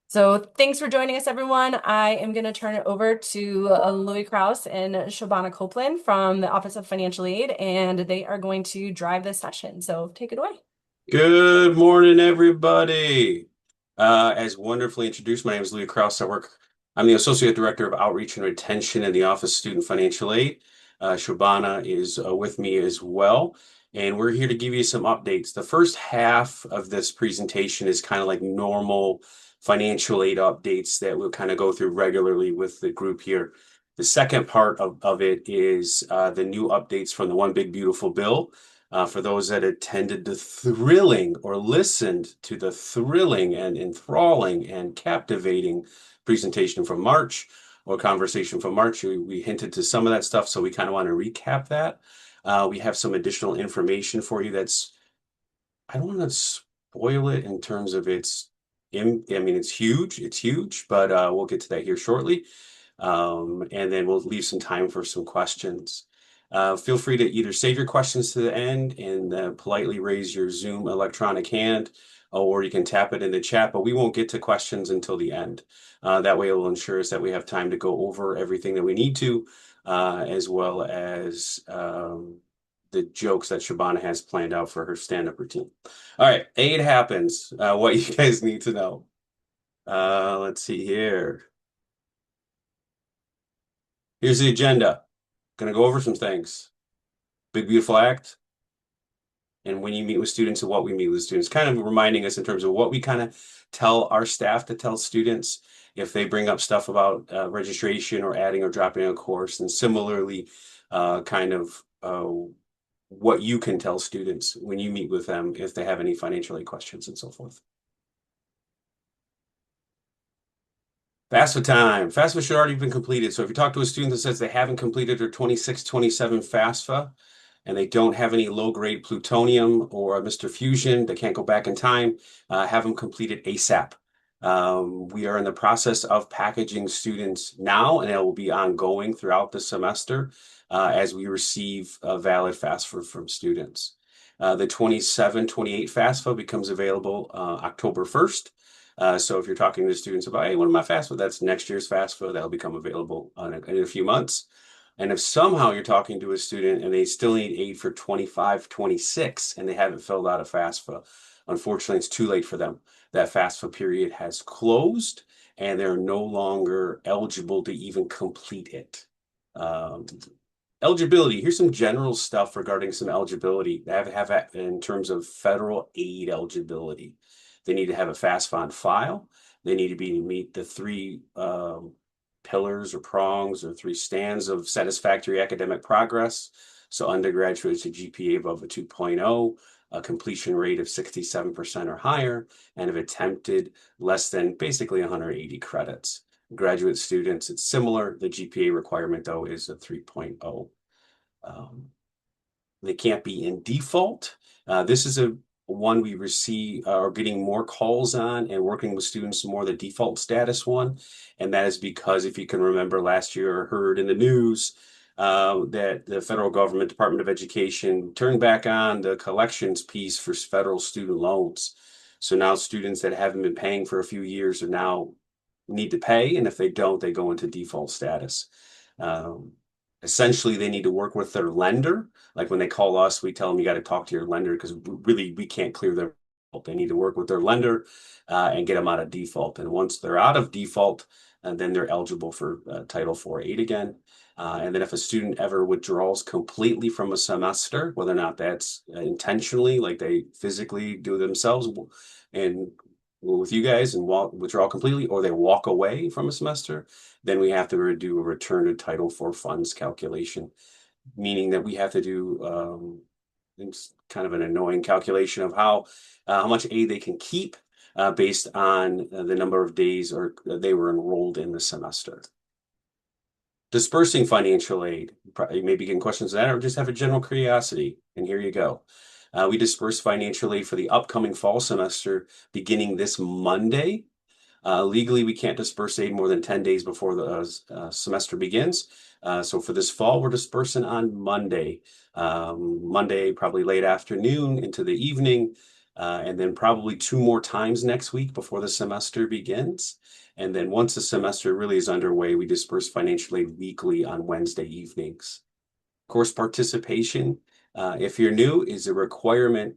So thanks for joining us, everyone. I am going to turn it over to Louis Krause and Shabana Copeland from the Office of Financial Aid, and they are going to drive this session. So take it away. Good morning, everybody. As wonderfully introduced, my name is Louis Krause. I'm the Associate Director of Outreach and Retention in the Office of Student Financial Aid. Shobana is with me as well, and we're here to give you some updates. The first half of this presentation is kind of like normal financial aid updates that we'll kind of go through regularly with the group here. The second part of it is the new updates from the One Big Beautiful Bill. For those that attended the thrilling or listened to the thrilling and enthralling and captivating presentation from March or conversation from March, we hinted to some of that stuff, so we kind of want to recap that. We have some additional information for you I don't want to spoil it in terms of I mean, it's huge, but we'll get to that here shortly. And then we'll leave some time for some questions. Feel free to either save your questions to the end and politely raise your Zoom electronic hand, or you can tap it in the chat, but we won't get to questions until the end. That way it will ensure us that we have time to go over everything that we need to, as well as the jokes that Shabana has planned out for her stand-up routine. All right, aid happens. What you guys need to know. Let's see here. Here's the agenda. Going to go over some things. Big Beautiful Act, and when you meet with students and what we meet with students, kind of reminding us in terms of what we kind of tell our staff to tell students if they bring up stuff about registration or adding or dropping a course, and similarly, kind of what you can tell students when you meet with them if they have any financial aid questions and so forth. FAFSA time. FAFSA should already been completed. So if you talk to a student that says they haven't completed their 26, 27 FAFSA and they don't have any low-grade plutonium or a Mr. Fusion, they can't go back in time, have them completed ASAP. We are in the process of packaging students now, and it will be ongoing throughout the semester as we receive a valid FAFSA from students. The 27, 28 FAFSA becomes available October 1st. So if you're talking to students about, hey, what am I FAFSA? That's next year's FAFSA. That'll become available in a few months. And if somehow you're talking to a student and they still need aid for 25, 26, and they haven't filled out a FAFSA, unfortunately, it's too late for them. That FAFSA period has closed and they're no longer eligible to even complete it. Um, Eligibility. Here's some general stuff regarding some eligibility. They have in terms of federal aid eligibility. They need to have a FAFSA on file. They need to meet the three pillars or prongs or three stands of satisfactory academic progress. So undergraduates a GPA above a 2.0, a completion rate of 67% or higher, and have attempted less than basically 180 credits. Graduate students, it's similar. The GPA requirement, though, is a 3.0. They can't be in default. This is a one we receive are getting more calls on and working with students more the default status one. And that is because if you can remember last year or heard in the news that the federal government Department of Education turned back on the collections piece for federal student loans. So now students that haven't been paying for a few years are now need to pay. And if they don't, they go into default status. Um, Essentially, they need to work with their lender. Like when they call us, we tell them you got to talk to your lender because really we can't clear their default. They need to work with their lender and get them out of default. And once they're out of default, then they're eligible for Title IV aid again. And then if a student ever withdraws completely from a semester, whether or not that's intentionally, like they physically do themselves and with you guys and withdraw completely, or they walk away from a semester, then we have to do a return to Title IV funds calculation, meaning that we have to do it's kind of an annoying calculation of how much aid they can keep based on the number of days or they were enrolled in the semester. Dispersing financial aid. You may be getting questions on that or just have a general curiosity. And here you go. We disperse financial aid for the upcoming fall semester beginning this Monday. Legally, we can't disperse aid more than 10 days before the semester begins. So for this fall, we're dispersing on Monday. Monday, probably late afternoon into the evening. and then probably two more times next week before the semester begins. And then once the semester really is underway, we disperse financial aid weekly on Wednesday evenings. Course participation, if you're new, is a requirement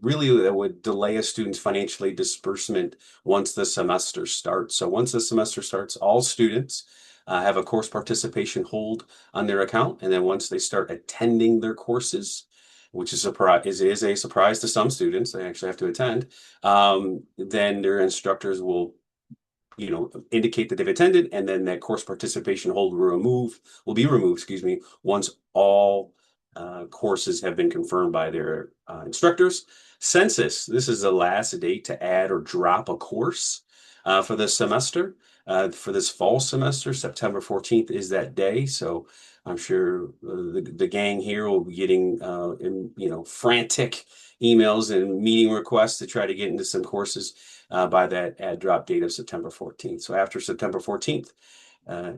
really that would delay a student's financial aid disbursement once the semester starts. So once the semester starts, all students have a course participation hold on their account. And then once they start attending their courses, which is a surprise to some students, they actually have to attend, then their instructors will indicate that they've attended, and then that course participation hold will be removed, excuse me, once all courses have been confirmed by their instructors. Census, this is the last date to add or drop a course for this semester. For this fall semester, September 14th is that day. So I'm sure the gang here will be getting frantic emails and meeting requests to try to get into some courses by that add drop date of September 14th. So after September 14th,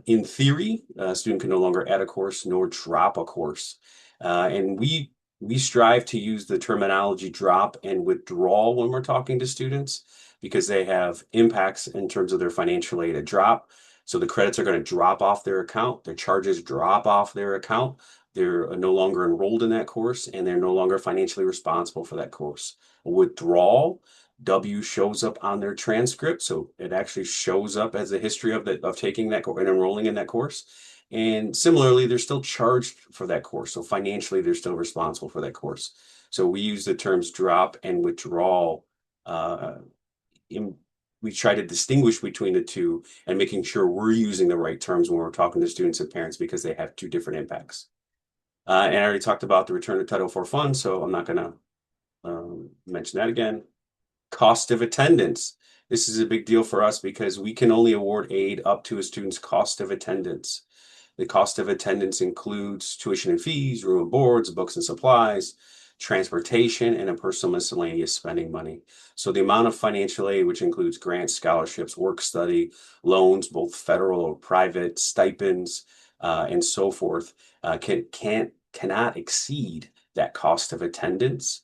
in theory, a student can no longer add a course nor drop a course. And we strive to use the terminology drop and withdrawal when we're talking to students because they have impacts in terms of their financial aid. A drop, so the credits are going to drop off their account, their charges drop off their account. They're no longer enrolled in that course and they're no longer financially responsible for that course. A withdrawal, W shows up on their transcript, so it actually shows up as a history of taking that and enrolling in that course. And similarly, they're still charged for that course, so financially they're still responsible for that course. So we use the terms drop and withdrawal. Uh, in, we try to distinguish between the two and making sure we're using the right terms when we're talking to students and parents because they have two different impacts. And I already talked about the return of Title IV funds, so I'm not going to mention that again. Cost of attendance. This is a big deal for us because we can only award aid up to a student's cost of attendance. The cost of attendance includes tuition and fees, room and boards, books and supplies, transportation, and a personal miscellaneous spending money. So the amount of financial aid, which includes grants, scholarships, work study, loans, both federal or private, stipends, and so forth, cannot exceed that cost of attendance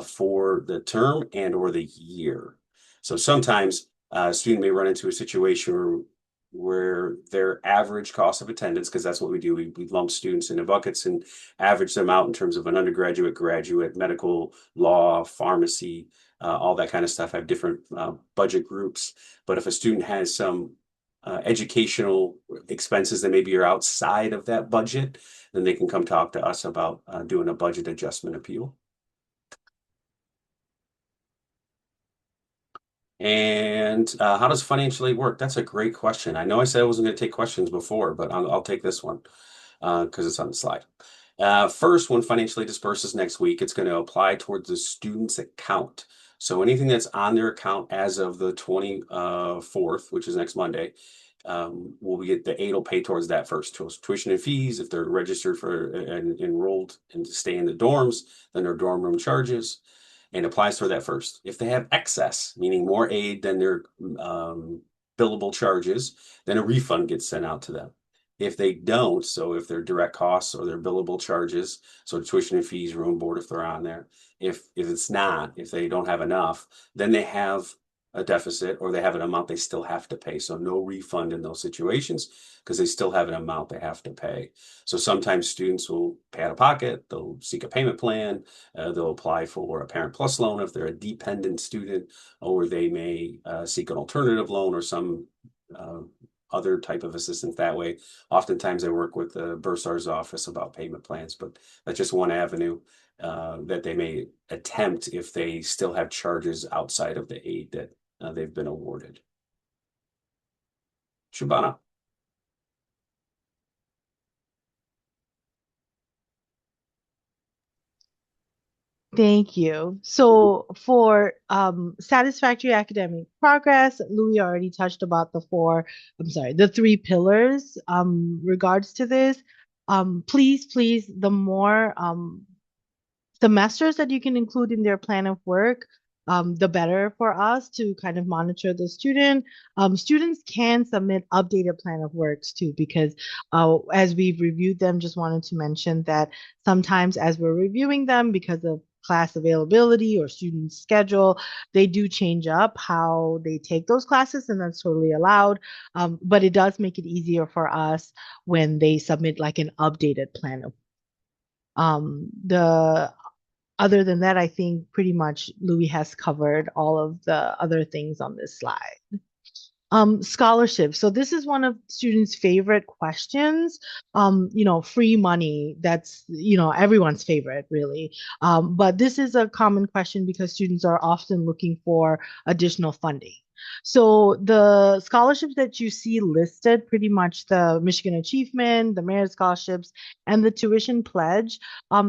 for the term and or the year. So sometimes a student may run into a situation where their average cost of attendance, because that's what we do, we lump students into buckets and average them out in terms of an undergraduate, graduate, medical, law, pharmacy, all that kind of stuff have different budget groups. But if a student has some educational expenses that maybe are outside of that budget, then they can come talk to us about doing a budget adjustment appeal. And how does financial aid work? That's a great question. I know I said I wasn't going to take questions before, but I'll take this one because it's on the slide. First, when financial aid disperses next week, it's going to apply towards the student's account. So anything that's on their account as of the 24th, which is next Monday, will get the aid will pay towards that first. Tuition and fees, if they're registered for and enrolled and to stay in the dorms, then their dorm room charges and applies for that first. If they have excess, meaning more aid than their billable charges, then a refund gets sent out to them. If they don't, so if their direct costs or their billable charges, so tuition and fees, room board, if they're on there, if it's not, if they don't have enough, then they have a deficit or they have an amount they still have to pay. So no refund in those situations because they still have an amount they have to pay. So sometimes students will pay out of pocket, they'll seek a payment plan, they'll apply for a Parent Plus loan if they're a dependent student, or they may seek an alternative loan or some other type of assistance that way. Oftentimes I work with the bursar's office about payment plans, but that's just one avenue that they may attempt if they still have charges outside of the aid that they've been awarded. Shubhana. Thank you. So for satisfactory academic progress, Louis already touched about the three pillars regards to this. Please, the more semesters that you can include in their plan of work, the better for us to kind of monitor the student. Students can submit updated plan of works too, because as we've reviewed them, just wanted to mention that sometimes as we're reviewing them, because of class availability or student schedule, they do change up how they take those classes, and that's totally allowed. But it does make it easier for us when they submit like an updated plan of the other than that, I think pretty much Louis has covered all of the other things on this slide. Scholarships. So this is one of students' favorite questions. Free money, that's, everyone's favorite, really. But this is a common question because students are often looking for additional funding. So the scholarships that you see listed, pretty much the Michigan Achievement, the Merit Scholarships, and the Tuition Pledge,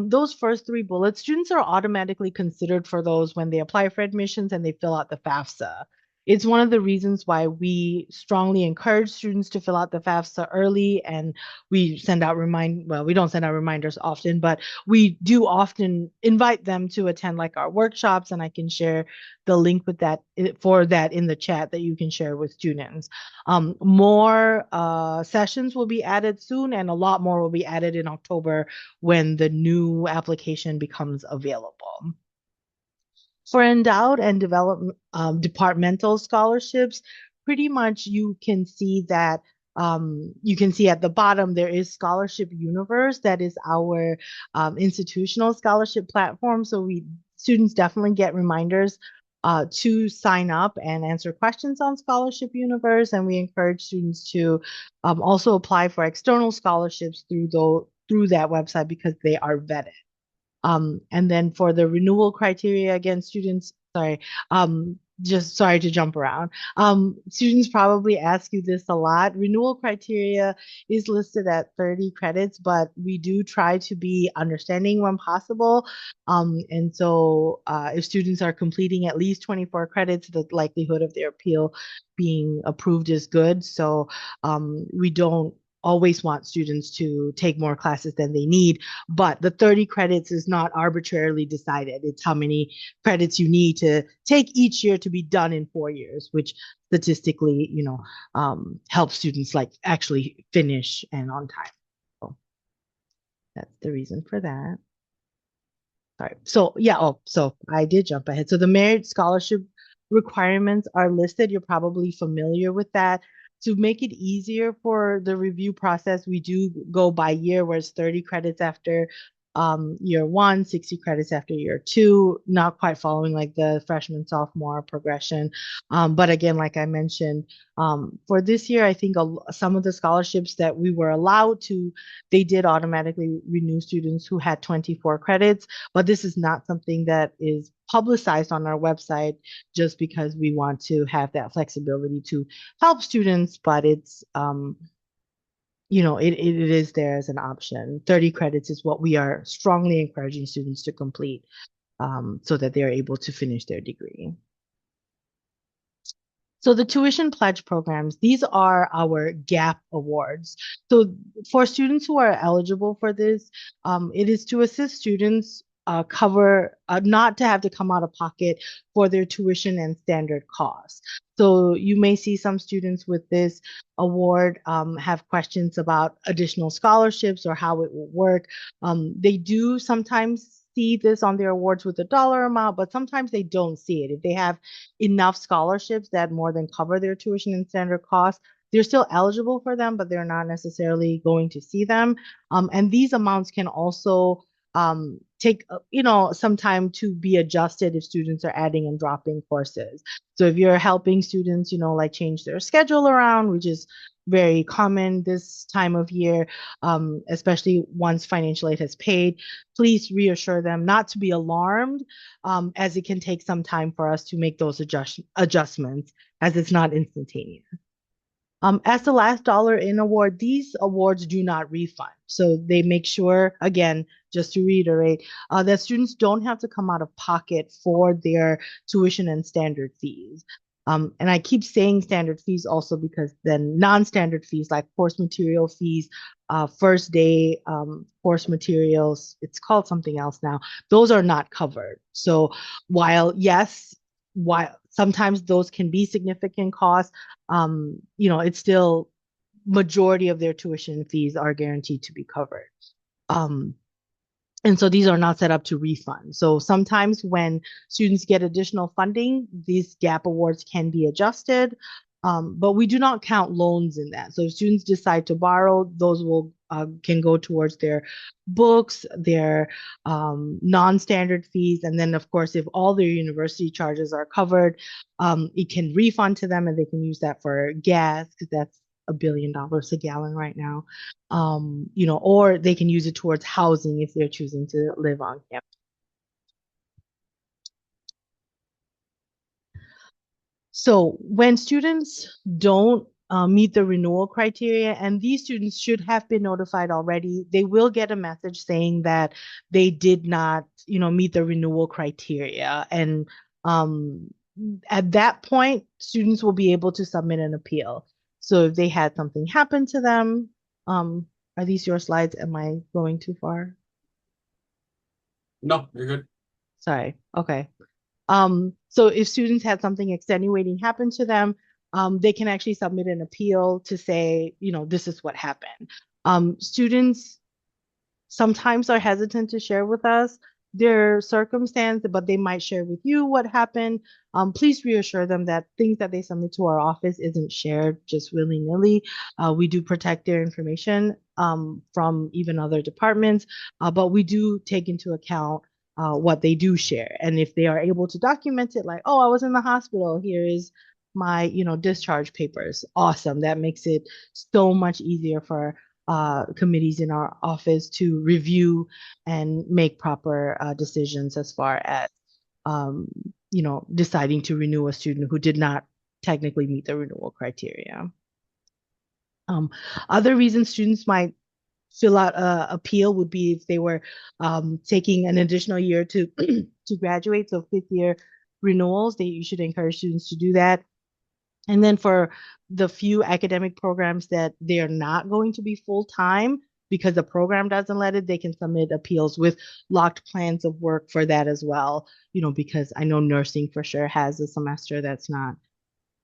those first three bullets, students are automatically considered for those when they apply for admissions and they fill out the FAFSA. It's one of the reasons why we strongly encourage students to fill out the FAFSA early, and we we don't send out reminders often, but we do often invite them to attend like our workshops, and I can share the link with that for that in the chat that you can share with students. More sessions will be added soon, and a lot more will be added in October when the new application becomes available. For endowed and departmental scholarships, pretty much you can see that you can see at the bottom there is Scholarship Universe. That is our institutional scholarship platform. So students definitely get reminders to sign up and answer questions on Scholarship Universe, and we encourage students to also apply for external scholarships through that website because they are vetted. And then for the renewal criteria, again, students, just sorry to jump around. Students probably ask you this a lot. Renewal criteria is listed at 30 credits, but we do try to be understanding when possible. And so if students are completing at least 24 credits, the likelihood of their appeal being approved is good. So we don't always want students to take more classes than they need, but the 30 credits is not arbitrarily decided. It's how many credits you need to take each year to be done in 4 years, which statistically, helps students like actually finish and on time. So that's the reason for that. Sorry. So yeah, so I did jump ahead. So the merit scholarship requirements are listed. You're probably familiar with that. To make it easier for the review process, we do go by year, where it's 30 credits after year one, 60 credits after year two, not quite following like the freshman, sophomore progression. But again, like I mentioned, for this year, I think some of the scholarships that we were allowed to, they did automatically renew students who had 24 credits, but this is not something that is publicized on our website just because we want to have that flexibility to help students, but it's it is there as an option. 30 credits is what we are strongly encouraging students to complete so that they're able to finish their degree. So the tuition pledge programs, these are our GAP awards. So for students who are eligible for this, it is to assist students cover not to have to come out of pocket for their tuition and standard costs. So you may see some students with this award have questions about additional scholarships or how it will work. They do sometimes see this on their awards with a dollar amount, but sometimes they don't see it. If they have enough scholarships that more than cover their tuition and standard costs, they're still eligible for them, but they're not necessarily going to see them. And these amounts can also take some time to be adjusted if students are adding and dropping courses. So if you're helping students, like change their schedule around, which is very common this time of year, especially once financial aid has paid, please reassure them not to be alarmed, as it can take some time for us to make those adjustments, as it's not instantaneous. As the last dollar in award, these awards do not refund. So they make sure, again, just to reiterate, that students don't have to come out of pocket for their tuition and standard fees. And I keep saying standard fees also because then non-standard fees like course material fees, first day course materials, it's called something else now, those are not covered. So while sometimes those can be significant costs, it's still majority of their tuition fees are guaranteed to be covered. And so these are not set up to refund. So sometimes when students get additional funding, these gap awards can be adjusted, but we do not count loans in that. So if students decide to borrow, those will can go towards their books, their non-standard fees, and then of course, if all their university charges are covered, it can refund to them, and they can use that for gas because that's $1 billion a gallon right now, or they can use it towards housing if they're choosing to live on campus. So when students don't meet the renewal criteria, and these students should have been notified already, they will get a message saying that they did not, meet the renewal criteria. And um, at that point, students will be able to submit an appeal. So if they had something happen to them, um, are these your slides? Am I going too far? No, you're good. Sorry. Okay. So if students had something extenuating happen to them, they can actually submit an appeal to say, this is what happened. Students sometimes are hesitant to share with us their circumstance, but they might share with you what happened. Please reassure them that things that they submit to our office isn't shared just willy-nilly. We do protect their information from even other departments, but we do take into account what they do share. And if they are able to document it, like, oh, I was in the hospital, here is my, discharge papers. Awesome. That makes it so much easier for committees in our office to review and make proper decisions as far as um, deciding to renew a student who did not technically meet the renewal criteria. Um, Other reasons students might fill out a appeal would be if they were taking an additional year to to graduate. So fifth year renewals, you should encourage students to do that. And then for the few academic programs that they're not going to be full time because the program doesn't let it, they can submit appeals with locked plans of work for that as well. Because I know nursing for sure has a semester that's not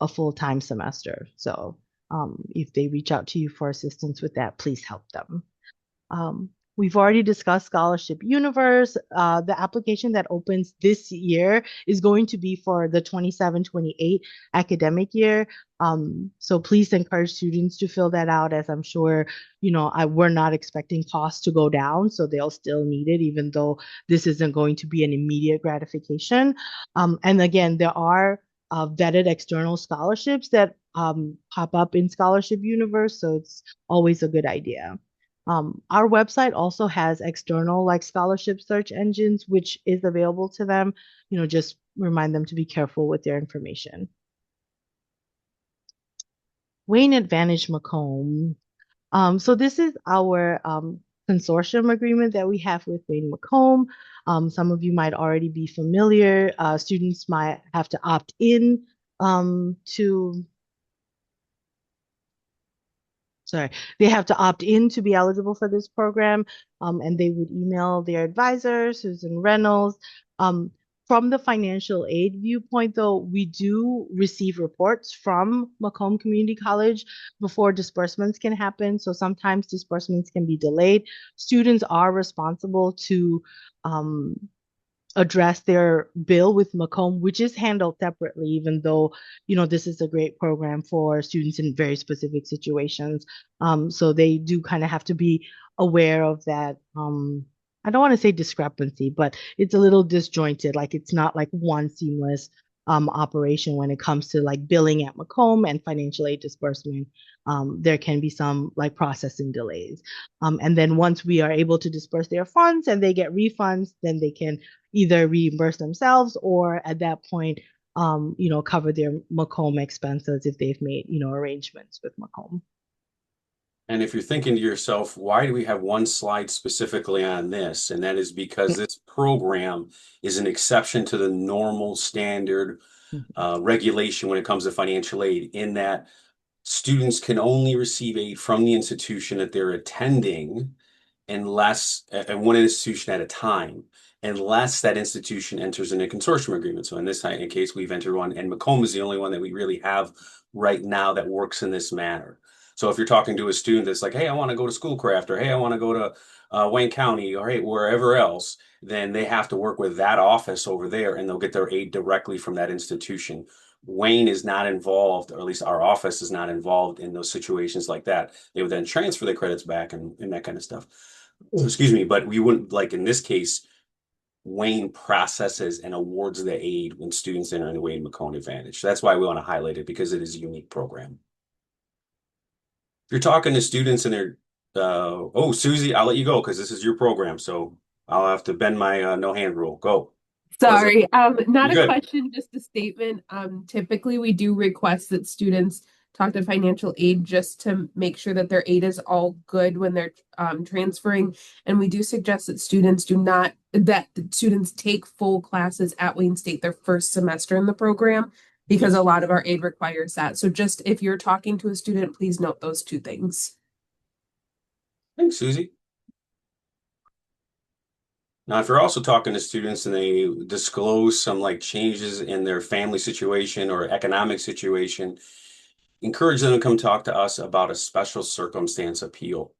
a full time semester. So if they reach out to you for assistance with that, please help them. We've already discussed Scholarship Universe. The application that opens this year is going to be for the 27-28 academic year. So please encourage students to fill that out, as I'm sure, we're not expecting costs to go down, so they'll still need it, even though this isn't going to be an immediate gratification. And again, there are vetted external scholarships that pop up in Scholarship Universe, so it's always a good idea. Our website also has external like scholarship search engines, which is available to them. Just remind them to be careful with their information. Wayne Advantage Macomb. So this is our consortium agreement that we have with Wayne Macomb. Some of you might already be familiar. Students might have to opt in to sorry, they have to opt in to be eligible for this program, and they would email their advisor, Susan Reynolds. Um, from the financial aid viewpoint, though, we do receive reports from Macomb Community College before disbursements can happen. So sometimes disbursements can be delayed. Students are responsible to um, address their bill with Macomb, which is handled separately, even though, this is a great program for students in very specific situations. So they do kind of have to be aware of that. I don't want to say discrepancy, but it's a little disjointed. Like it's not like one seamless operation when it comes to like billing at Macomb and financial aid disbursement. There can be some like processing delays. And then once we are able to disperse their funds and they get refunds, then they can either reimburse themselves or at that point, cover their Macomb expenses if they've made, arrangements with Macomb. And if you're thinking to yourself, why do we have one slide specifically on this? And that is because this program is an exception to the normal standard regulation when it comes to financial aid, in that students can only receive aid from the institution that they're attending unless, and one institution at a time, unless that institution enters in a consortium agreement. So in this case, we've entered one, and Macomb is the only one that we really have right now that works in this manner. So if you're talking to a student that's like, hey, I want to go to Schoolcraft, or hey, I want to go to Wayne County, or hey, wherever else, then they have to work with that office over there and they'll get their aid directly from that institution. Wayne is not involved, or at least our office is not involved in those situations like that. They would then transfer the credits back and that kind of stuff. Excuse me, but we wouldn't, like in this case, Wayne processes and awards the aid when students enter in the Wayne Macone Advantage. So that's why we want to highlight it, because it is a unique program. If you're talking to students and they're, oh, Susie, I'll let you go because this is your program. So I'll have to bend my no hand rule. Go. What's up? Sorry, not You're a good. question, just a statement. Typically we do request that students talk to financial aid just to make sure that their aid is all good when they're transferring. And we do suggest that students take full classes at Wayne State their first semester in the program because a Yes. lot of our aid requires that. So just if you're talking to a student, please note those two things. Thanks, Susie. Now, if you're also talking to students and they disclose some like changes in their family situation or economic situation, encourage them to come talk to us about a special circumstance appeal.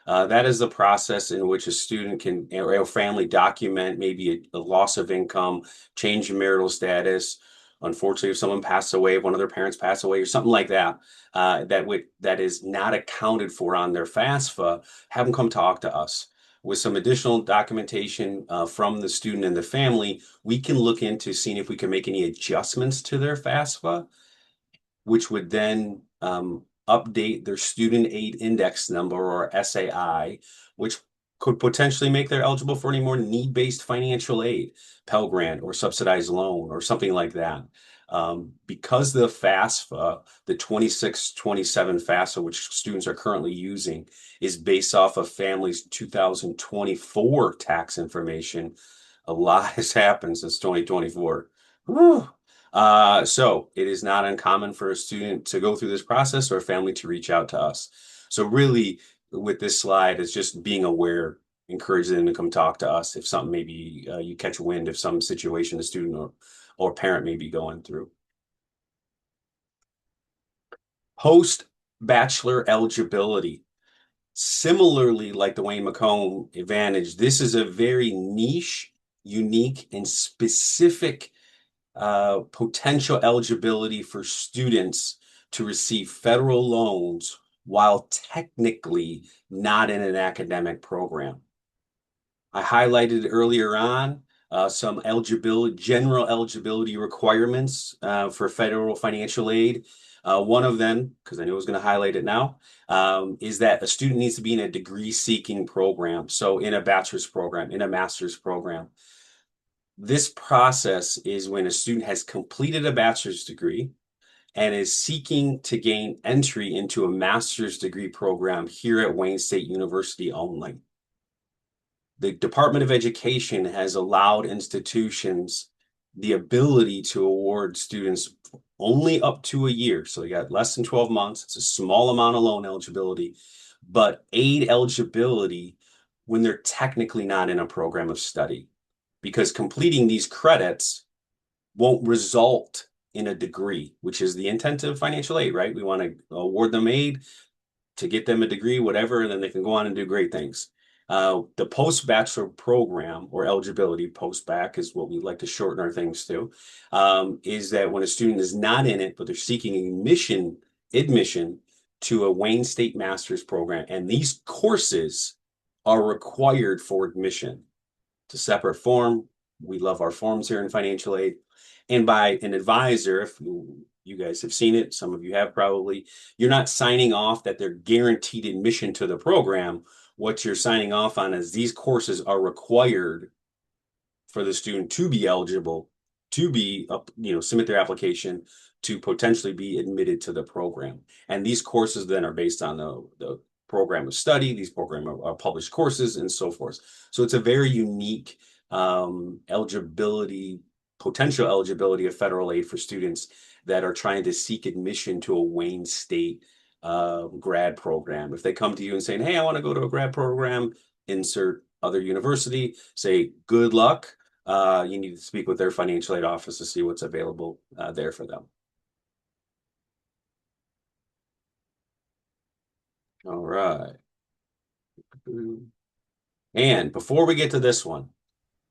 That is the process in which a student can, or a family document maybe a loss of income, change in marital status. Unfortunately, if someone passed away, if one of their parents passed away, or something like that, that is not accounted for on their FAFSA, have them come talk to us. With some additional documentation from the student and the family, we can look into seeing if we can make any adjustments to their FAFSA, which would then update their student aid index number, or SAI, which could potentially make them eligible for any more need-based financial aid, Pell Grant or subsidized loan or something like that. Because the FAFSA, the 2627 FAFSA, which students are currently using, is based off of families' 2024 tax information, a lot has happened since 2024. Whew. So it is not uncommon for a student to go through this process or a family to reach out to us. So really, with this slide, it's just being aware, encourage them to come talk to us if something, maybe you catch wind of some situation a student or parent may be going through. Post-bachelor eligibility. Similarly, like the Wayne Macomb Advantage, this is a very niche, unique, and specific potential eligibility for students to receive federal loans while technically not in an academic program. I highlighted earlier on some eligibility, general eligibility requirements for federal financial aid. One of them, because I knew I was going to highlight it now, is that a student needs to be in a degree-seeking program. So in a bachelor's program, in a master's program. This process is when a student has completed a bachelor's degree and is seeking to gain entry into a master's degree program here at Wayne State University only. The Department of Education has allowed institutions the ability to award students only up to a year. So they got less than 12 months. It's a small amount of loan eligibility, but aid eligibility when they're technically not in a program of study, because completing these credits won't result in a degree, which is the intent of financial aid, right? We want to award them aid to get them a degree, whatever, and then they can go on and do great things. The post-bachelor program, or eligibility, post-bac is what we like to shorten our things to, is that when a student is not in it, but they're seeking admission to a Wayne State Master's program, and these courses are required for admission. It's a separate form. We love our forms here in financial aid. And by an advisor, if you guys have seen it, some of you have probably, you're not signing off that they're guaranteed admission to the program. What you're signing off on is these courses are required for the student to be eligible, to be up, submit their application to potentially be admitted to the program. And these courses then are based on the program of study. These program are published courses and so forth. So it's a very unique potential eligibility of federal aid for students that are trying to seek admission to a Wayne State grad program. If they come to you and saying, hey, I want to go to a grad program, insert other university, say, good luck. You need to speak with their financial aid office to see what's available there for them. All right. And before we get to this one,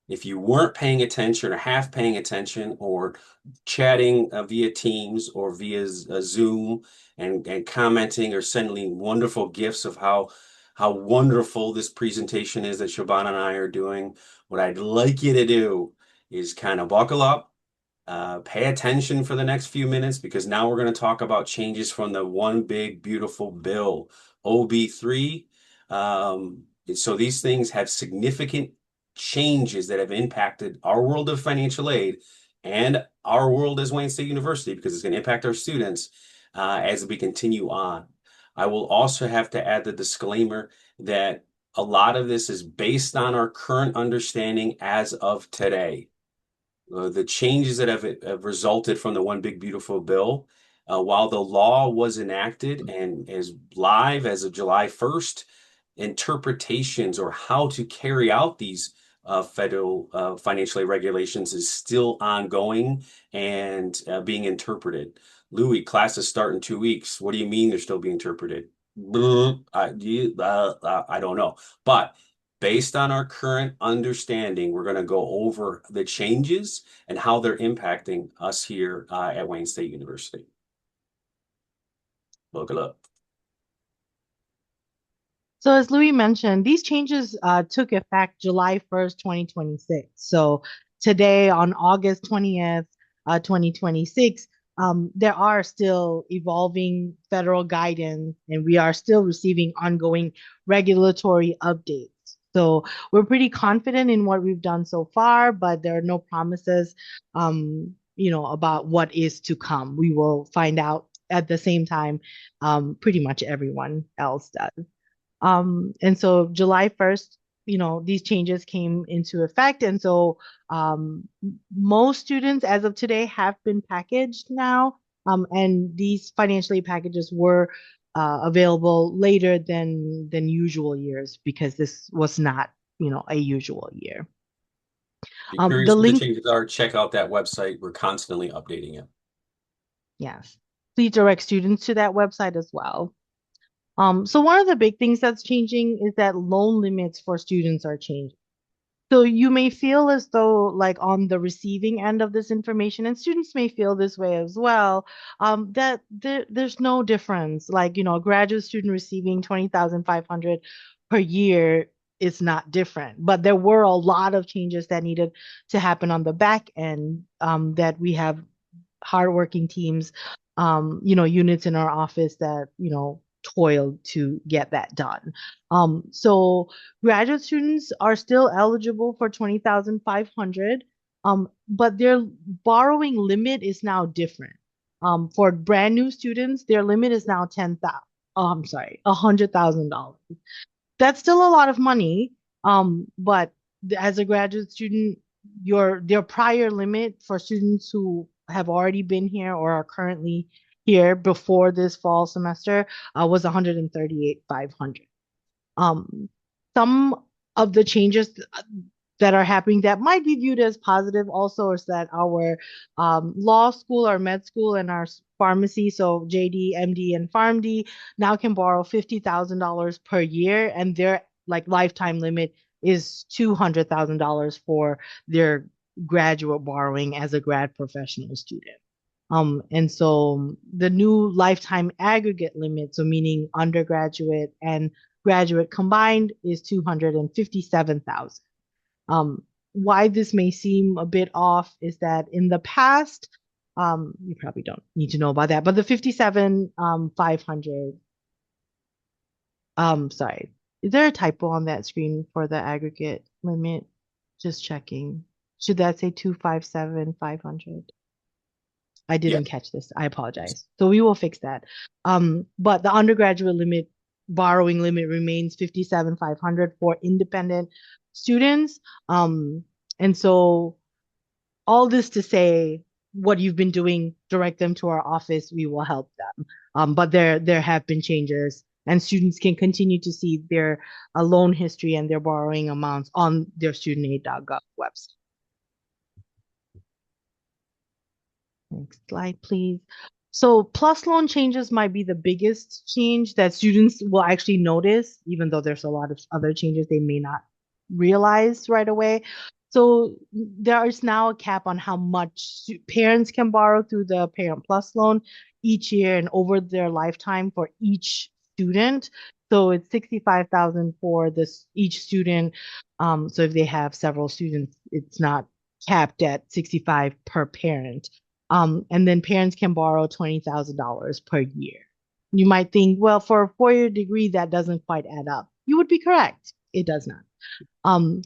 if you weren't paying attention or half paying attention or chatting via Teams or via Zoom and commenting or sending wonderful gifts of how wonderful this presentation is that Shabana and I are doing, what I'd like you to do is kind of buckle up, pay attention for the next few minutes because now we're going to talk about changes from the one big beautiful bill, OB3. So these things have significant changes that have impacted our world of financial aid and our world as Wayne State University because it's going to impact our students as we continue on. I will also have to add the disclaimer that a lot of this is based on our current understanding as of today. The changes that have resulted from the One Big Beautiful Bill, while the law was enacted and is live as of July 1st, interpretations or how to carry out these federal financial aid regulations is still ongoing and being interpreted. Louis, classes start in 2 weeks. What do you mean they're still being interpreted? I don't know. But based on our current understanding, we're going to go over the changes and how they're impacting us here at Wayne State University. Look it up. So as Louis mentioned, these changes took effect July 1st, 2026. So today on August 20th, 2026, there are still evolving federal guidance and we are still receiving ongoing regulatory updates. So we're pretty confident in what we've done so far, but there are no promises, about what is to come. We will find out at the same time, pretty much everyone else does. And so July 1st, these changes came into effect. And so most students as of today have been packaged now. And these financial aid packages were available later than usual years because this was not, a usual year. Be curious The what the link, changes are. Check out that website. We're constantly updating it. yes, please direct students to that website as well. So one of the big things that's changing is that loan limits for students are changing. So you may feel as though, like on the receiving end of this information, and students may feel this way as well, that there's no difference. Like, a graduate student receiving 20,500 per year is not different. But there were a lot of changes that needed to happen on the back end that we have hardworking teams, units in our office that, toiled to get that done. So graduate students are still eligible for 20,500, but their borrowing limit is now different. For brand new students, their limit is now 10,000. Oh, I'm sorry, $100,000. That's still a lot of money. But as a graduate student, their prior limit for students who have already been here or are currently here before this fall semester was 138,500. Some of the changes that are happening that might be viewed as positive also is that our law school, our med school, and our pharmacy, so JD, MD, and PharmD, now can borrow $50,000 per year, and their like lifetime limit is $200,000 for their graduate borrowing as a grad professional student. And so the new lifetime aggregate limit, so meaning undergraduate and graduate combined, is 257,000. Why this may seem a bit off is that in the past, you probably don't need to know about that, but the 57,500, sorry, is there a typo on that screen for the aggregate limit? Just checking. Should that say 257,500? I Yeah. didn't catch this. I apologize. So we will fix that. But the undergraduate limit, borrowing limit remains 57,500 for independent students. And so all this to say, what you've been doing, direct them to our office. We will help them. But there have been changes, and students can continue to see their loan history and their borrowing amounts on their studentaid.gov website. Next slide, please. So plus loan changes might be the biggest change that students will actually notice, even though there's a lot of other changes they may not realize right away. So there is now a cap on how much parents can borrow through the Parent Plus loan each year and over their lifetime for each student. So it's 65,000 for this each student. So if they have several students, it's not capped at 65 per parent. And then parents can borrow $20,000 per year. You might think, well, for a 4-year degree, that doesn't quite add up. You would be correct. It does not. Um,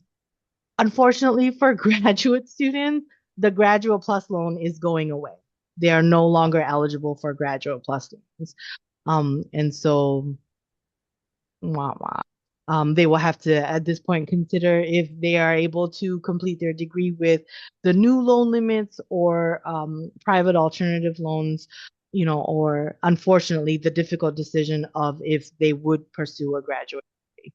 Unfortunately, for graduate students, the Graduate Plus loan is going away. They are no longer eligible for Graduate Plus loans. And so wah, wah. They will have to, at this point, consider if they are able to complete their degree with the new loan limits or private alternative loans, or unfortunately, the difficult decision of if they would pursue a graduate degree.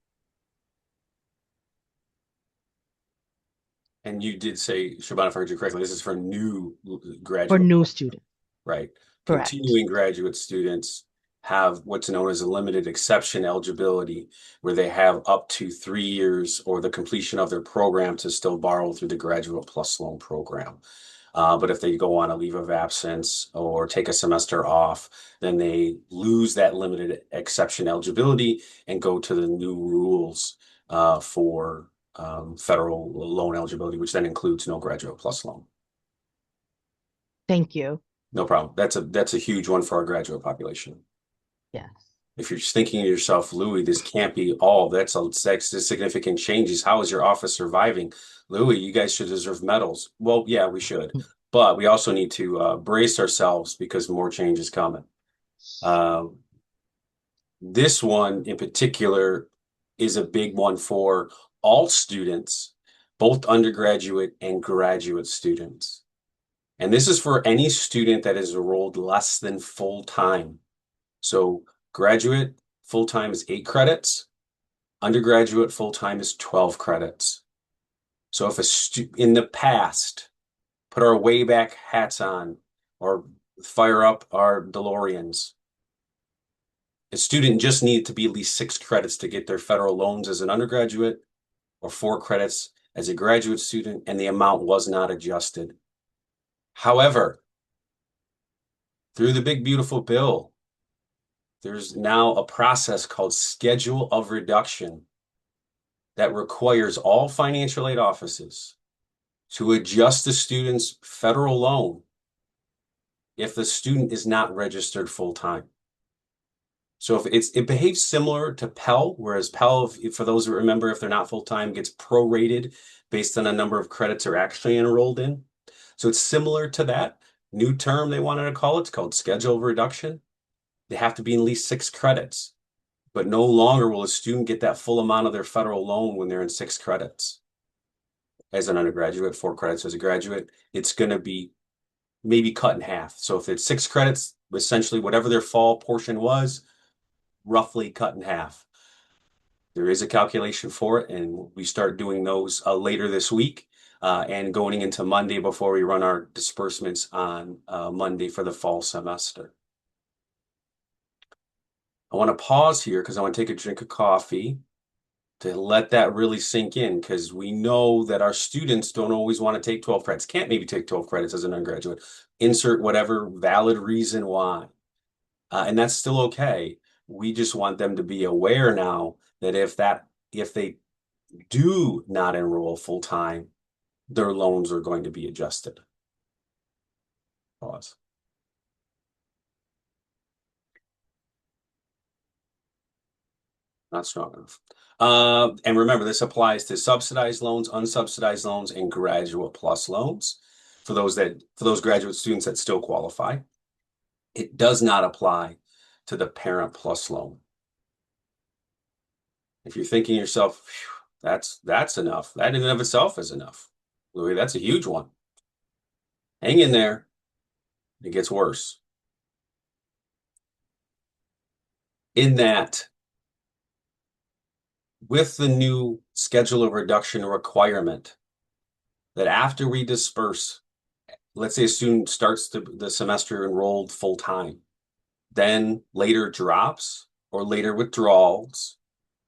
And you did say, Shabana, if I heard you correctly, this is for new For graduate, new students. right? Correct. Continuing graduate students have what's known as a limited exception eligibility, where they have up to 3 years or the completion of their program to still borrow through the Graduate Plus Loan program. But if they go on a leave of absence or take a semester off, then they lose that limited exception eligibility and go to the new rules for federal loan eligibility, which then includes no Graduate Plus loan. Thank you. No problem. That's a huge one for our graduate population. Yes. If you're just thinking to yourself, Louis, this can't be all. That's significant changes. How is your office surviving? Louis, you guys should deserve medals. Well, yeah, we should. But we also need to brace ourselves because more change is coming. Uh, this one in particular is a big one for all students, both undergraduate and graduate students. And this is for any student that is enrolled less than full time. So graduate full-time is 8 credits. Undergraduate full-time is 12 credits. So if in the past, put our way back hats on or fire up our DeLoreans, a student just needed to be at least 6 credits to get their federal loans as an undergraduate or 4 credits as a graduate student, and the amount was not adjusted. However, through the big beautiful bill, there's now a process called schedule of reduction that requires all financial aid offices to adjust the student's federal loan if the student is not registered full-time. So if it behaves similar to Pell, whereas Pell, for those who remember, if they're not full-time, gets prorated based on a number of credits they're actually enrolled in. So it's similar to that. New term they wanted to call it. It's called schedule of reduction. They have to be at least 6 credits, but no longer will a student get that full amount of their federal loan when they're in 6 credits. As an undergraduate, 4 credits as a graduate, it's going to be maybe cut in half. So if it's 6 credits, essentially whatever their fall portion was, roughly cut in half. There is a calculation for it, and we start doing those later this week and going into Monday before we run our disbursements on Monday for the fall semester. I want to pause here because I want to take a drink of coffee to let that really sink in, because we know that our students don't always want to take 12 credits, can't maybe take 12 credits as an undergraduate, insert whatever valid reason why. And that's still okay. We just want them to be aware now that if they do not enroll full time, their loans are going to be adjusted. Pause. Not strong enough. And remember, this applies to subsidized loans, unsubsidized loans, and Graduate Plus loans for those graduate students that still qualify. It does not apply to the Parent Plus loan. If you're thinking to yourself, that's enough. That in and of itself is enough. Louis, that's a huge one. Hang in there. It gets worse. In that, with the new schedule of reduction requirement, that after we disperse let's say a student starts the semester enrolled full time, then later drops or later withdrawals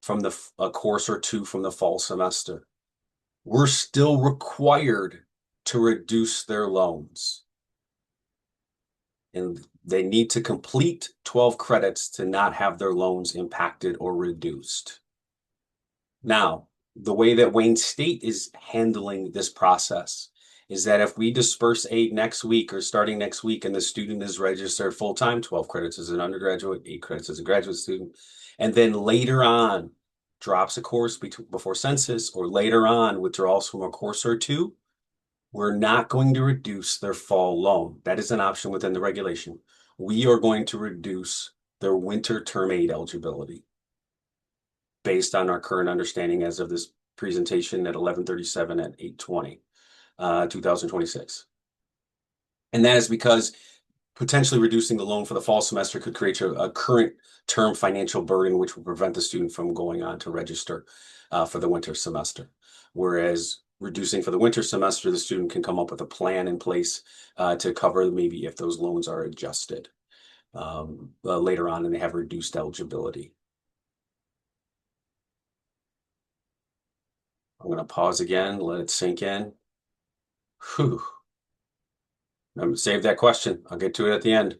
from a course or two from the fall semester, we're still required to reduce their loans. And they need to complete 12 credits to not have their loans impacted or reduced. Now, the way that Wayne State is handling this process is that if we disperse aid next week or starting next week and the student is registered full-time, 12 credits as an undergraduate, 8 credits as a graduate student, and then later on drops a course before census or later on withdraws from a course or two, we're not going to reduce their fall loan. That is an option within the regulation. We are going to reduce their winter term aid eligibility based on our current understanding as of this presentation at 11:37 at 8:20, 2026. And that is because potentially reducing the loan for the fall semester could create a current term financial burden, which would prevent the student from going on to register for the winter semester. Whereas reducing for the winter semester, the student can come up with a plan in place to cover maybe if those loans are adjusted later on and they have reduced eligibility. I'm going to pause again, let it sink in. Whew. I'm going to save that question. I'll get to it at the end.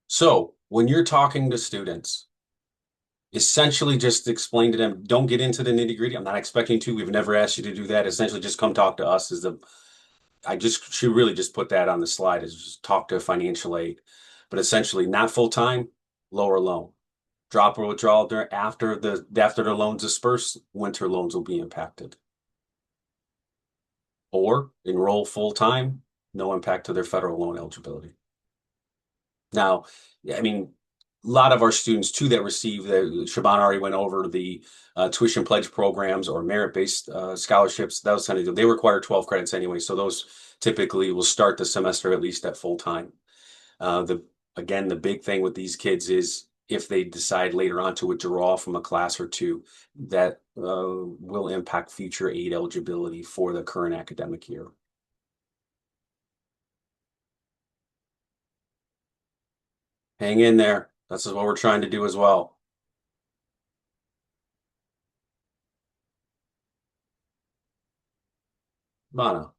So when you're talking to students, essentially just explain to them, don't get into the nitty-gritty. I'm not expecting to. We've never asked you to do that. Essentially, just come talk to us I just should really just put that on the slide is just talk to financial aid. But essentially not full-time, lower loan. Drop or withdrawal after the loans disperse, winter loans will be impacted. Or enroll full-time, no impact to their federal loan eligibility. Now, I mean, a lot of our students too that receive Shaban already went over the tuition pledge programs or merit-based scholarships. Those kind of they require 12 credits anyway, so those typically will start the semester at least at full time. Again, the big thing with these kids is if they decide later on to withdraw from a class or two, that will impact future aid eligibility for the current academic year. Hang in there. This is what we're trying to do as well. Mana.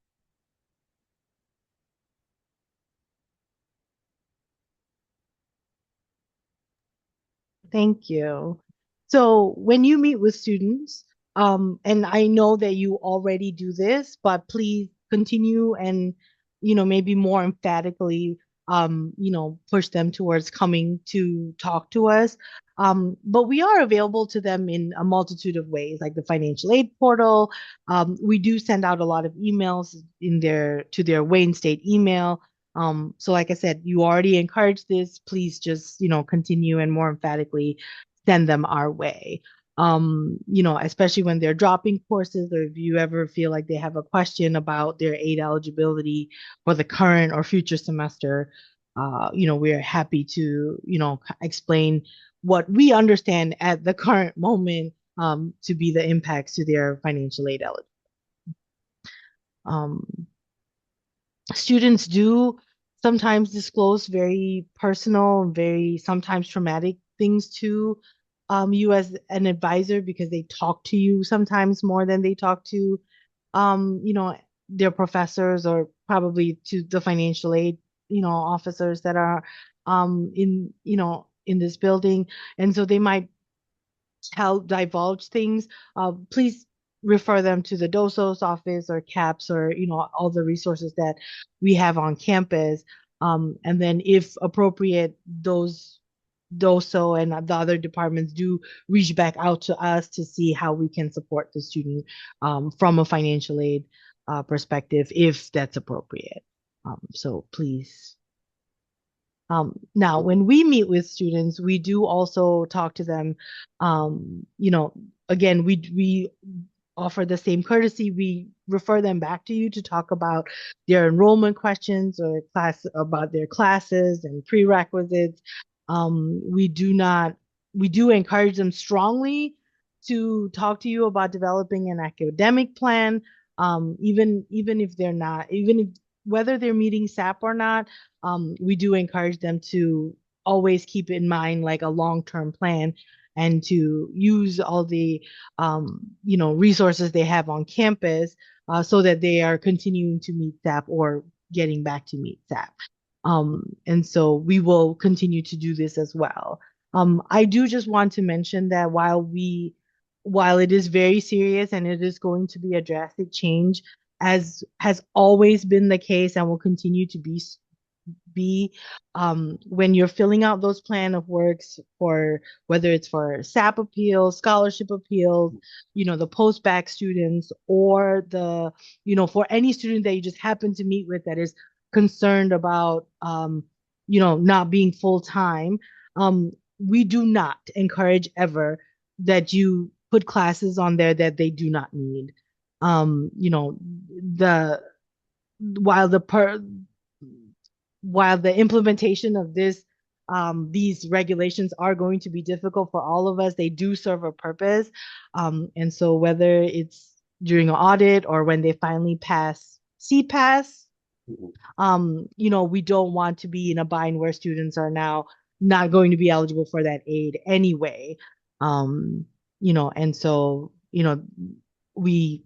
Thank you. So when you meet with students, and I know that you already do this, but please continue and, maybe more emphatically, push them towards coming to talk to us. But we are available to them in a multitude of ways, like the financial aid portal. We do send out a lot of emails to their Wayne State email. So like I said, you already encouraged this. Please just, continue and more emphatically send them our way. Especially when they're dropping courses or if you ever feel like they have a question about their aid eligibility for the current or future semester, we're happy to, explain what we understand at the current moment to be the impacts to their financial aid eligibility. Students do sometimes disclose very personal and very sometimes traumatic things to you as an advisor because they talk to you sometimes more than they talk to their professors or probably to the financial aid officers that are in this building, and so they might divulge things. Please refer them to the DOSO's office or CAPS or all the resources that we have on campus. And then if appropriate, those DOSO and the other departments do reach back out to us to see how we can support the student from a financial aid perspective, if that's appropriate. So please. Now, when we meet with students, we do also talk to them. Again, we offer the same courtesy. We refer them back to you to talk about their enrollment questions or about their classes and prerequisites. We do encourage them strongly to talk to you about developing an academic plan. Even if they're not, even if whether they're meeting SAP or not, we do encourage them to always keep in mind like a long-term plan and to use all the resources they have on campus so that they are continuing to meet SAP or getting back to meet SAP. And so we will continue to do this as well. I do just want to mention that while it is very serious and it is going to be a drastic change, as has always been the case and will continue to be when you're filling out those plan of works for whether it's for SAP appeals, scholarship appeals, the post-bac students, or for any student that you just happen to meet with that is concerned about, not being full time. We do not encourage ever that you put classes on there that they do not need. The while the per while the implementation of these regulations are going to be difficult for all of us, they do serve a purpose. And so whether it's during an audit or when they finally pass CPAS, we don't want to be in a bind where students are now not going to be eligible for that aid anyway. And so, we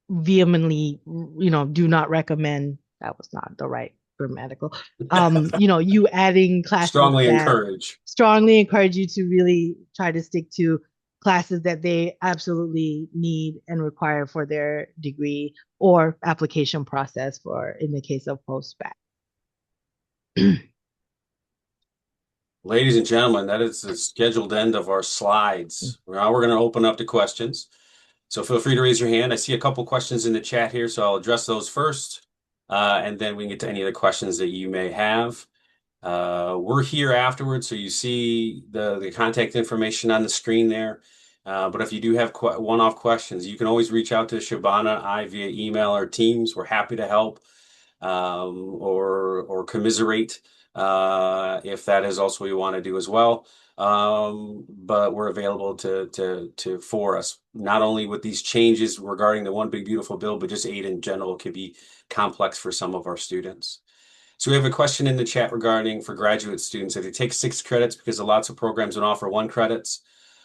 vehemently, do not recommend, that was not the right grammatical, you adding classes Strongly that encourage. strongly encourage you to really try to stick to classes that they absolutely need and require for their degree or application process for in the case of post-bac. Ladies and gentlemen, that is the scheduled end of our slides. Now we're going to open up to questions. So feel free to raise your hand. I see a couple questions in the chat here, so I'll address those first, and then we can get to any of the questions that you may have. We're here afterwards, so you see the contact information on the screen there. But if you do have one-off questions, you can always reach out to Shabana, I via email or Teams. We're happy to help or commiserate if that is also what you want to do as well. But we're available for us, not only with these changes regarding the One Big Beautiful Bill, but just aid in general could be complex for some of our students. So we have a question in the chat regarding for graduate students, if they take 6 credits, because lots of programs don't offer 1 credits,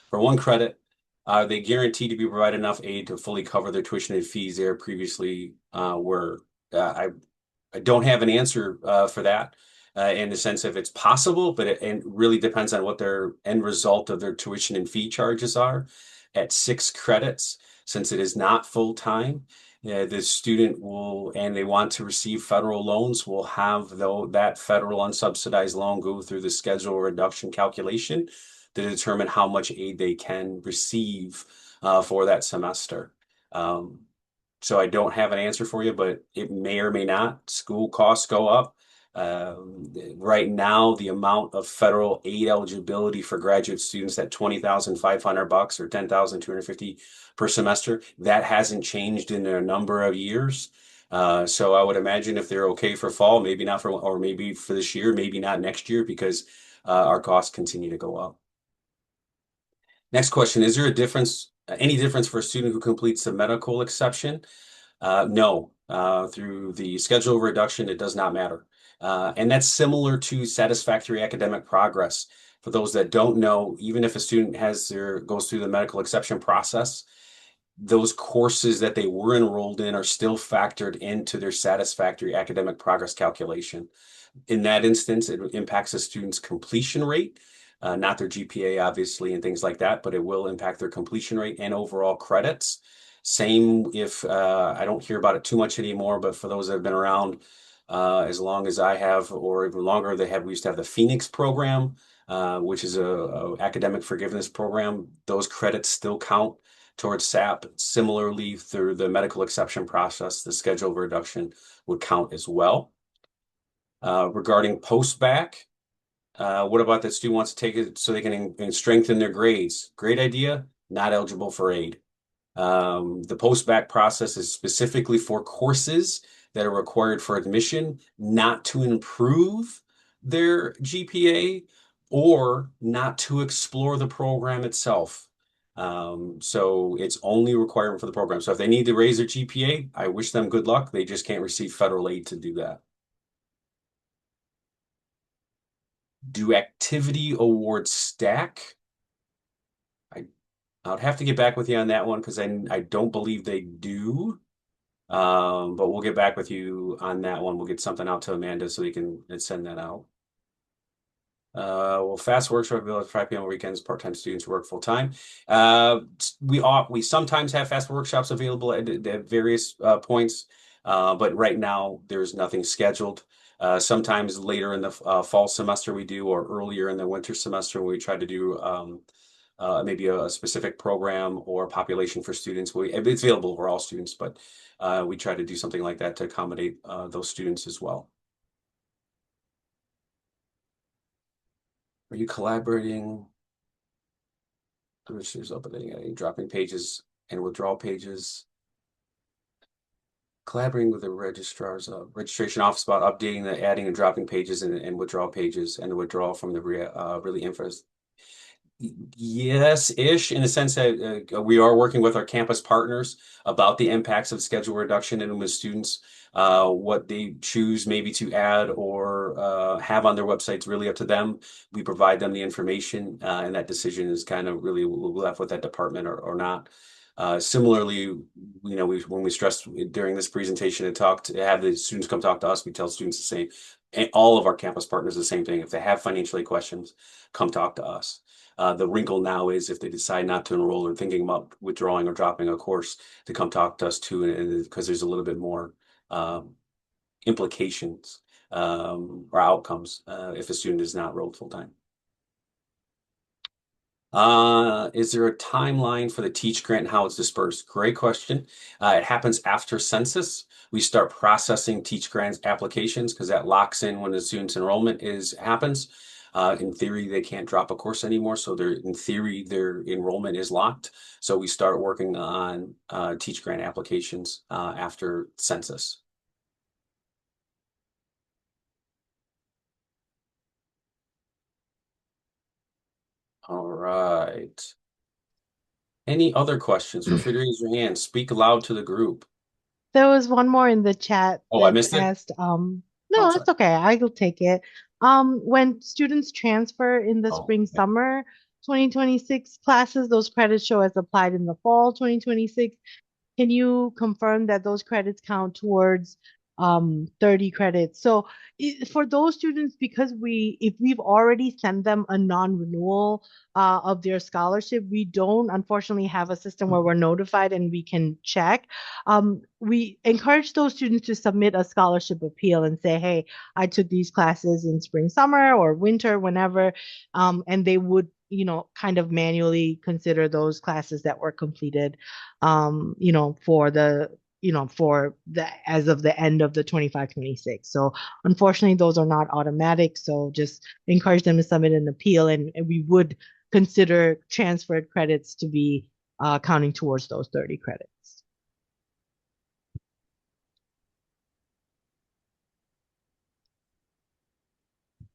for 1 credit, are they guaranteed to be provided enough aid to fully cover their tuition and fees there previously were? I don't have an answer for that in the sense of it's possible, but it really depends on what their end result of their tuition and fee charges are. At 6 credits, since it is not full time, the student will, and they want to receive federal loans, will have that federal unsubsidized loan go through the schedule reduction calculation to determine how much aid they can receive for that semester. So I don't have an answer for you, but it may or may not. School costs go up. Right now, the amount of federal aid eligibility for graduate students at $20,500 or $10,250 per semester, that hasn't changed in a number of years. So I would imagine if they're okay for fall, maybe not for, or maybe for this year, maybe not next year, because our costs continue to go up. Next question, is there any difference for a student who completes the medical exception? No, through the schedule reduction, it does not matter. And that's similar to satisfactory academic progress. For those that don't know, even if a student goes through the medical exception process, those courses that they were enrolled in are still factored into their satisfactory academic progress calculation. In that instance, it impacts a student's completion rate, not their GPA, obviously, and things like that, but it will impact their completion rate and overall credits. Same if I don't hear about it too much anymore, but for those that have been around as long as I have, or even longer, we used to have the Phoenix program, which is a academic forgiveness program. Those credits still count towards SAP. Similarly, through the medical exception process, the schedule reduction would count as well. Regarding post-bac, what about that student wants to take it so they can strengthen their grades? Great idea, not eligible for aid. The post-bac process is specifically for courses that are required for admission, not to improve their GPA or not to explore the program itself. So it's only a requirement for the program. So if they need to raise their GPA, I wish them good luck. They just can't receive federal aid to do that. Do activity awards stack? I I'd have to get back with you on that one because I don't believe they do. But we'll get back with you on that one. We'll get something out to Amanda so we can send that out. Well, fast works are available at 5 p.m. on weekends. Part-time students work full-time. We sometimes have fast workshops available at various points, but right now there's nothing scheduled. Sometimes later in the fall semester we do, or earlier in the winter semester we try to do maybe a specific program or population for students. It's available for all students, but we try to do something like that to accommodate those students as well. Are you collaborating? Commissioners opening, dropping pages and withdrawal pages. Collaborating with the registrar's registration office about updating the adding and dropping pages and withdrawal pages and the withdrawal from the really info. Yes-ish, in the sense that we are working with our campus partners about the impacts of schedule reduction and with students, what they choose maybe to add or have on their websites, really up to them. We provide them the information, and that decision is kind of really left with that department or not. Similarly, when we stressed during this presentation and talked to have the students come talk to us, we tell students the same, and all of our campus partners the same thing. If they have financial aid questions, come talk to us. The wrinkle now is if they decide not to enroll or thinking about withdrawing or dropping a course, to come talk to us too, because there's a little bit more implications or outcomes if a student is not enrolled full time. Is there a timeline for the Teach Grant and how it's dispersed? Great question. It happens after census. We start processing Teach Grant applications because that locks in when the student's enrollment happens. In theory, they can't drop a course anymore, so in theory, their enrollment is locked. So we start working on Teach Grant applications after census. All right. Any other questions? Feel free to raise your hand. Speak aloud to the group. There was one more in the chat Oh, I that missed it. asked, Oh, I'm no, sorry. it's okay. I'll take it. When students transfer in the Oh, spring okay. summer 2026 classes, those credits show as applied in the fall 2026. Can you confirm that those credits count towards 30 credits? So for those students, because if we've already sent them a non-renewal of their scholarship, we don't unfortunately have a system where we're notified and we can check. We encourage those students to submit a scholarship appeal and say, hey, I took these classes in spring, summer, or winter, whenever, and they would kind of manually consider those classes that were completed for the as of the end of the 25-26. So unfortunately, those are not automatic. So just encourage them to submit an appeal, and we would consider transferred credits to be counting towards those 30 credits.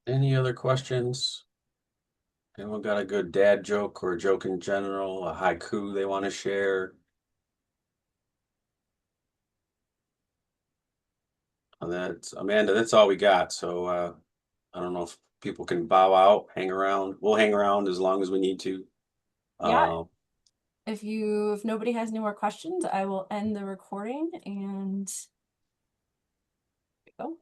Any other questions? Anyone got a good dad joke or a joke in general, a haiku they want to share? That's Amanda, that's all we got. So I don't know if people can bow out, hang around. We'll hang around as long as we need to. Yeah, Uh, if nobody has any more questions, I will end the recording and go.